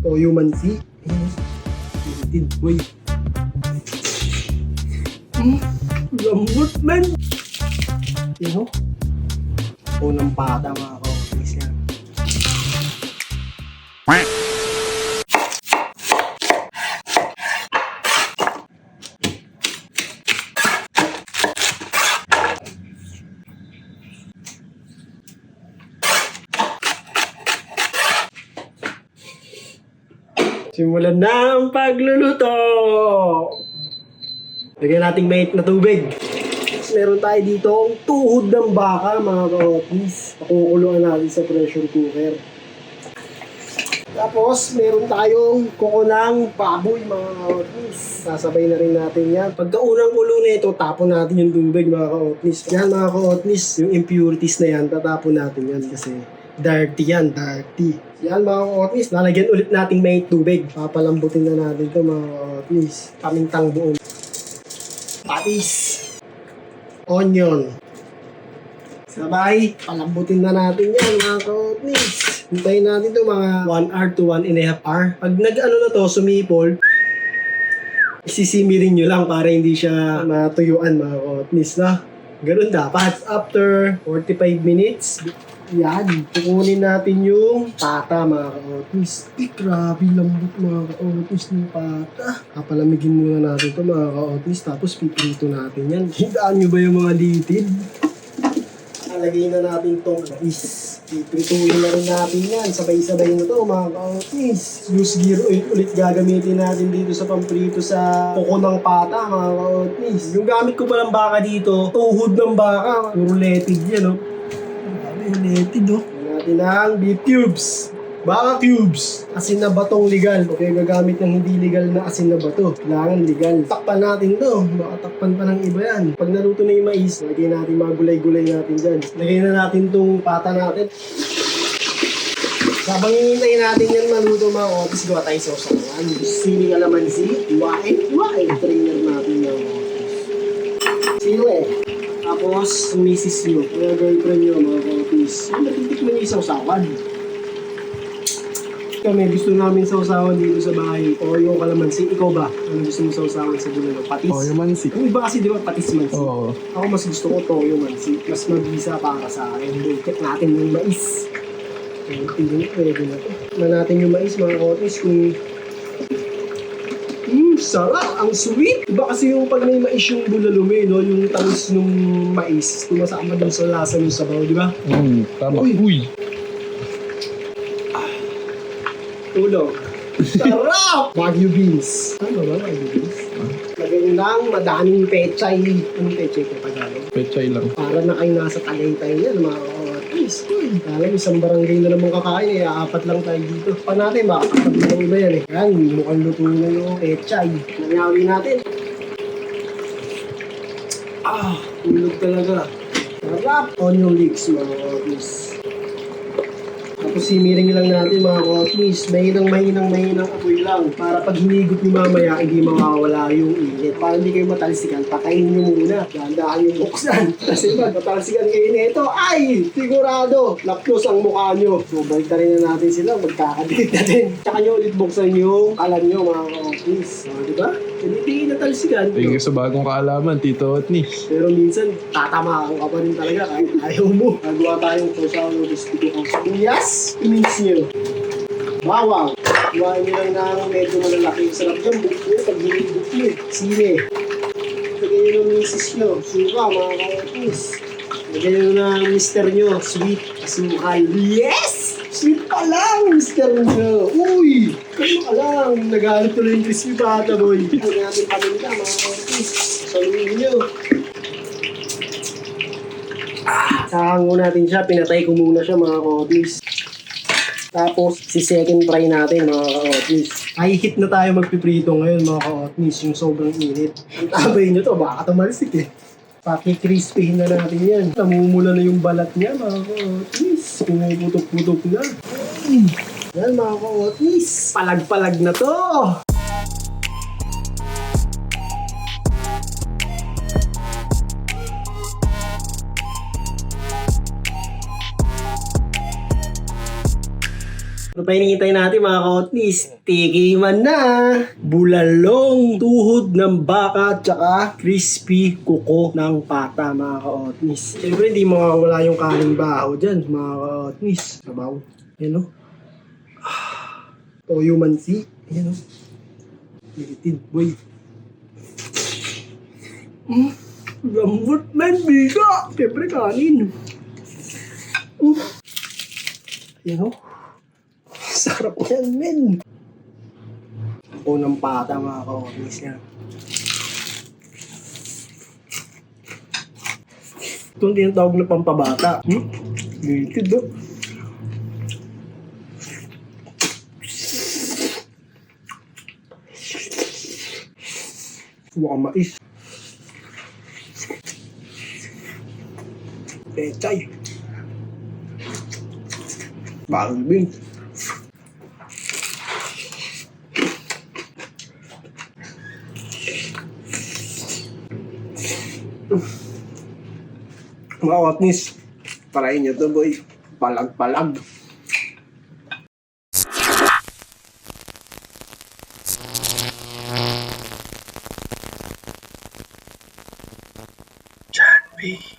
Toyo mansi. Limited, boy. Lambot, man. Yan, oh. Unang pata, mga ka-office yan. Simulan na ang pagluluto! Lagyan nating mainit na tubig. Meron tayo dito ang tuhod ng baka, mga ka-office. Pakukuluan natin sa pressure cooker. Tapos, meron tayong kuko ng baboy, mga ka-office. Sasabay na rin natin yan. Pagka unang ulo na ito, tapon natin yung tubig, mga ka-office. Yan, mga ka-office, yung impurities na yan, tatapon natin yan kasi dirty yan, dirty. Yan, mga ka-office, lalagyan ulit nating may tubig. Papalambutin na natin ito, mga ka-office. Pamintang buong. Patis. Onion. Sabay, palambutin na natin yan, mga ka-office. Hintayin natin ito mga 1 hour to 1.5 hour. Pag nag-ano na to, sumipol, isisimirin nyo lang para hindi siya matuyuan, mga ka-office, na. Ganun dapat. After 45 minutes, yan, kukunin natin yung pata, mga ka-office. Grabe lambot, mga ka-office, ng pata. Kapalamigin muna natin ito, mga ka-office, tapos piprito natin yan. Hindaan nyo ba yung mga litid? Alagay na natin itong mais. Piprituin na rin natin yan. Sabay-sabay na ito, mga ka-office. Loose gear oil ulit gagamitin natin dito sa pamprito sa kuko ng pata, mga ka-office. Yung gamit ko palang baka dito, tuhod ng baka. Puro letid yan, oh. Letid, oh. Natin ang beef cubes. Baka cubes. Asin na batong legal. Okay, gagamit ng hindi legal na asin na bato. Kailangan legal. Takpan natin to. Baka takpan pa ng iba yan. Pag naluto na yung mais, lagay natin mga gulay-gulay natin dyan. Lagay na natin tong pata natin. Sabang hinintayin natin yan maluto, mga office, gawa tayo sausawan. Siling alamansi. Wain. Trainer natin yung office. Sili. Tapos, misis nyo. Kaya girlfriend nyo, mga office. Natitikman nyo yung sausawan. Kami gusto namin sausawan dito sa bahay o yung kalamansi. Ikaw ba? Ano gusto mo sausawan sa bulalo? Patis? Oh, yung mansi. Yung iba kasi di ba patis mansi? Oo. Ako mas gusto ko toyo mansi. Mas mabisa para sa akin. Check natin yung mais. Pwede na to. Na natin yung mais, mga kotis, kung sarap! Ang sweet! Diba kasi yung pag may mais yung bulalo no? Yung tamis ng mais, tumasama dun sa lasa ng sabaw, di ba? Tama. Uy! Tulog. Sarap! Wagyu beans. Ano ba Wagyu beans? Lagyan nyo lang madaming pechay. Anong pechay ko Tagalog? Pechay lang. Para na kayo nasa Tagaytay yan, mga ka-office. Alam, isang barangay na naman kakain, apat lang tayo dito. Pa natin, makakapag na ng iba yan eh. Yan, mukhang luto na yung pechay. Nangyawin natin. Tulog talaga. Sarap! Onion leeks, mga ka-office. Tapos simiring lang natin, mga ka-office. Mahinang apoy lang. Para pag hinigot ni mamaya, hindi mawawala yung init. Para hindi kayo matalsikan, patayin nyo muna. Dahan-dahan yung buksan. Kasi pag matalsikan kayo nito, ay! Sigurado! Laplos ang mukha nyo. So, balik na rin na natin sila. Magkakadikit na din. Tsaka nyo ulit buksan yung kalan nyo, mga ka-office. Diba? Hindi natalsikan. Thank you sa bagong kaalaman, Tito Otnis. Pero minsan, tatamaan ka pa rin talaga kahit ayaw mo. Nagawa tayong sausawan ng gusto ko. Yes! Inis nyo. Bawang. Iwain nyo lang na medyo malalaki. Sarap dyan, buklo. Pag hinibuk nyo. Sine. Lagyan nyo ng misis nyo. Suka, mga ka-office. Lagyan nyo ng mister nyo. Sweet. Asukal. Yes! Sweet pa lang, mister nyo. Uy! Kaya ka lang. Nagalit tuloy yung crispy pata, boy. Lagyan natin paminta, mga ka-office. Saluhin nyo. Sahango natin siya. Pinatay ko muna siya, mga ka-office. Tapos, si second fry natin, mga ka-office. High heat na tayo magpiprito ngayon, mga ka-office. Yung sobrang init. Ang tabay nyo to, baka tumalsik eh. Paki-crispy na natin yan. Namumula na yung balat niya, mga ka-office. Pumuputok-putok na. Yan, mga ka-office. Palag-palag na to. Ano pa hinihintay natin mga kaotnis? Tikiman na! Bulalong tuhod ng baka tsaka crispy kuko ng pata mga kaotnis. Siyempre hindi mawawala yung kaning baho dyan mga kaotnis. Sabaw. Yan o. Toyo mansi. Yan o. Litin. Boy. Lambot man, biga! Siyempre kanin. Yan o. Sarap yan, men. Unang pata, mga ka-office yan. Itong tinatawag na pampabata. Litid, oh. Baka mais. Pechay. Bakang bin. Mga otnis, tarayin nyo to boy. Palag-palag. John B.